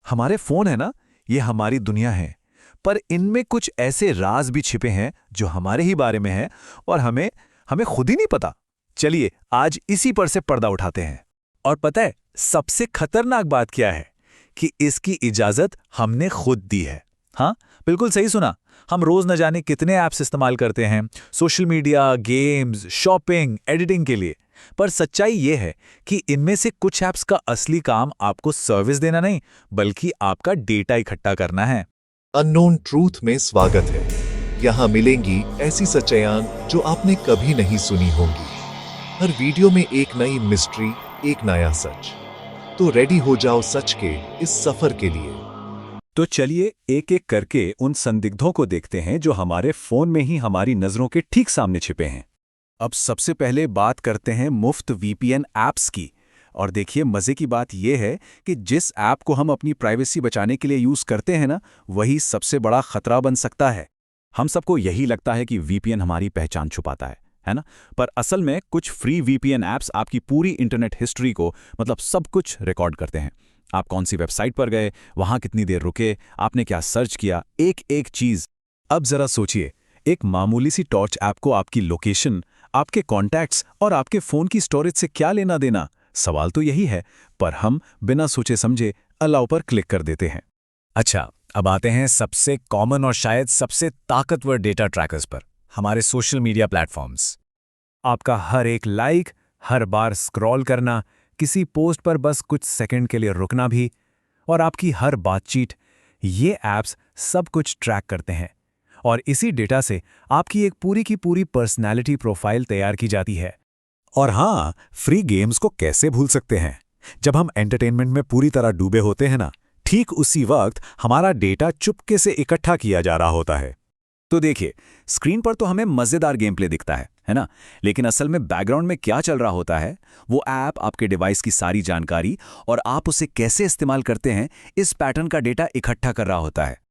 हमारे फोन है ना, ये हमारी दुनिया है। पर इनमें कुछ ऐसे राज भी छिपे हैं जो हमारे ही बारे में हैं और हमें हमें खुद ही नहीं पता। चलिए आज इसी पर से पर्दा उठाते हैं। और पता है सबसे खतरनाक बात क्या है? कि इसकी इजाजत हमने खुद दी है। हाँ, बिल्कुल सही सुना। हम रोज न जाने कितने ऐप्स इस्तेमाल करते हैं, social media, games, shopping, editing के लिए। पर सच्चाई ये है कि इनमें से कुछ ऐप्स का असली काम आपको सर्विस देना नहीं, बल्कि आपका डेटा इकट्ठा करना है। अननोन ट्रूथ में स्वागत है। यहाँ मिलेंगी ऐसी सच्चाइयाँ जो आपने कभी नहीं सुनी होंगी। हर वीडियो में एक नई मिस्ट्री, एक नया सच। तो रेडी हो जाओ सच के इस सफर के लिए। तो चलिए एक एक करके उन संदिग्धों को देखते हैं जो हमारे फोन में ही हमारी नजरों के ठीक सामने छिपे हैं। अब सबसे पहले बात करते हैं मुफ्त वीपीएन ऐप्स की। और देखिए मजे की बात यह है कि जिस ऐप को हम अपनी प्राइवेसी बचाने के लिए यूज करते हैं ना, वही सबसे बड़ा खतरा बन सकता है। हम सबको यही लगता है कि वीपीएन हमारी पहचान छुपाता है ना? पर असल में कुछ फ्री वीपीएन ऐप्स आपकी पूरी इंटरनेट हिस्ट्री को, मतलब सब कुछ रिकॉर्ड करते हैं। आप कौन सी वेबसाइट पर गए, वहां कितनी देर रुके, आपने क्या सर्च किया, एक एक चीज। अब जरा सोचिए, एक मामूली सी टॉर्च ऐप को आपकी लोकेशन, आपके कॉन्टैक्ट्स और आपके फोन की स्टोरेज से क्या लेना देना? सवाल तो यही है, पर हम बिना सोचे समझे अलाउ पर क्लिक कर देते हैं। अच्छा, अब आते हैं सबसे कॉमन और शायद सबसे ताकतवर डेटा ट्रैकर्स पर, हमारे सोशल मीडिया प्लेटफॉर्म्स। आपका हर एक लाइक, हर बार स्क्रॉल करना, किसी पोस्ट पर बस कुछ सेकंड के लिए रुकना भी, और आपकी हर बातचीत, ये ऐप्स सब कुछ ट्रैक करते हैं। और इसी डेटा से आपकी एक पूरी की पूरी पर्सनैलिटी प्रोफाइल तैयार की जाती है। और हाँ, फ्री गेम्स को कैसे भूल सकते हैं? जब हम एंटरटेनमेंट में पूरी तरह डूबे होते हैं ना, ठीक उसी वक्त हमारा डेटा चुपके से इकट्ठा किया जा रहा होता है। तो देखिए, स्क्रीन पर तो हमें मजेदार गेम प्ले दिखता है ना? लेकिन असल में बैकग्राउंड में क्या चल रहा होता है, वो ऐप आपके डिवाइस की सारी जानकारी और आप उसे कैसे इस्तेमाल करते हैं, इस पैटर्न का डेटा इकट्ठा कर रहा होता है।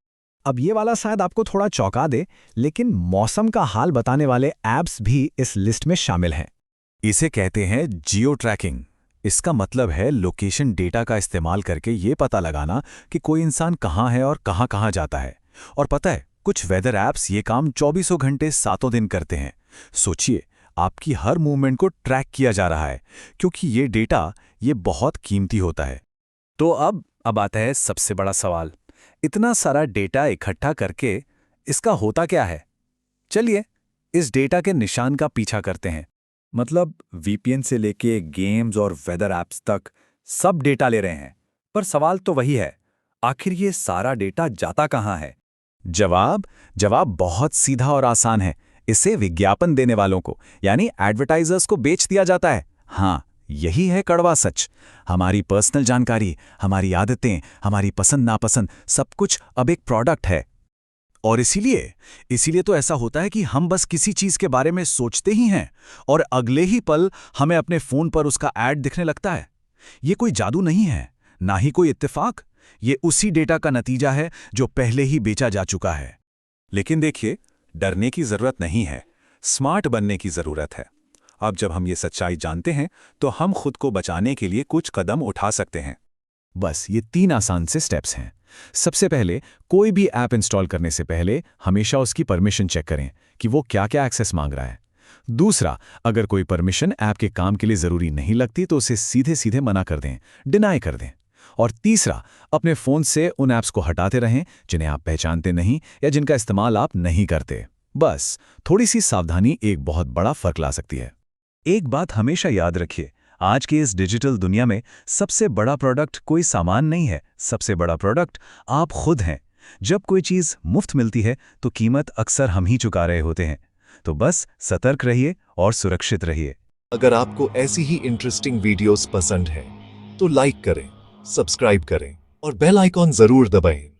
अब ये वाला शायद आपको थोड़ा चौंका दे, लेकिन मौसम का हाल बताने वाले ऐप्स भी इस लिस्ट में शामिल हैं। इसे कहते हैं जियो ट्रैकिंग। इसका मतलब है लोकेशन डेटा का इस्तेमाल करके ये पता लगाना कि कोई इंसान कहाँ है और कहाँ कहाँ जाता है। और पता है, कुछ वेदर ऐप्स ये काम 24 घंटे 7 दिन करते हैं। सोचिए, आपकी हर मूवमेंट को ट्रैक किया जा रहा है, क्योंकि ये डेटा ये बहुत कीमती होता है। तो अब आता है सबसे बड़ा सवाल, इतना सारा डेटा इकट्ठा करके इसका होता क्या है? चलिए इस डेटा के निशान का पीछा करते हैं। मतलब वीपीएन से लेके गेम्स और वेदर ऐप्स तक सब डेटा ले रहे हैं। पर सवाल तो वही है, आखिर ये सारा डेटा जाता कहाँ है? जवाब बहुत सीधा और आसान है। इसे विज्ञापन देने वालों को, यानी एडवर्टाइजर्स को बेच दिया जाता है। हाँ, यही है कड़वा सच। हमारी पर्सनल जानकारी, हमारी आदतें, हमारी पसंद नापसंद, सब कुछ अब एक प्रोडक्ट है। और इसीलिए तो ऐसा होता है कि हम बस किसी चीज के बारे में सोचते ही हैं और अगले ही पल हमें अपने फोन पर उसका ऐड दिखने लगता है। ये कोई जादू नहीं है, ना ही कोई इत्तेफाक। ये उसी डेटा का नतीजा है जो पहले ही बेचा जा चुका है। लेकिन देखिए, डरने की जरूरत नहीं है, स्मार्ट बनने की जरूरत है। अब जब हम ये सच्चाई जानते हैं, तो हम खुद को बचाने के लिए कुछ कदम उठा सकते हैं। बस ये 3 आसान से स्टेप्स हैं। सबसे पहले, कोई भी ऐप इंस्टॉल करने से पहले हमेशा उसकी परमिशन चेक करें कि वो क्या-क्या एक्सेस मांग रहा है। दूसरा, अगर कोई परमिशन ऐप के काम के लिए जरूरी नहीं लगती तो उसे सीधे सीधे मना कर दें, डिनाई कर दें। और तीसरा, अपने फोन से उन ऐप्स को हटाते रहें जिन्हें आप पहचानते नहीं या जिनका इस्तेमाल आप नहीं करते। बस थोड़ी सी सावधानी एक बहुत बड़ा फर्क ला सकती है। एक बात हमेशा याद रखिए, आज की इस डिजिटल दुनिया में सबसे बड़ा प्रोडक्ट कोई सामान नहीं है, सबसे बड़ा प्रोडक्ट आप खुद हैं। जब कोई चीज मुफ्त मिलती है तो कीमत अक्सर हम ही चुका रहे होते हैं। तो बस सतर्क रहिए और सुरक्षित रहिए। अगर आपको ऐसी ही इंटरेस्टिंग वीडियोस पसंद है तो लाइक करें, सब्सक्राइब करें और बेल आइकॉन जरूर दबाएं।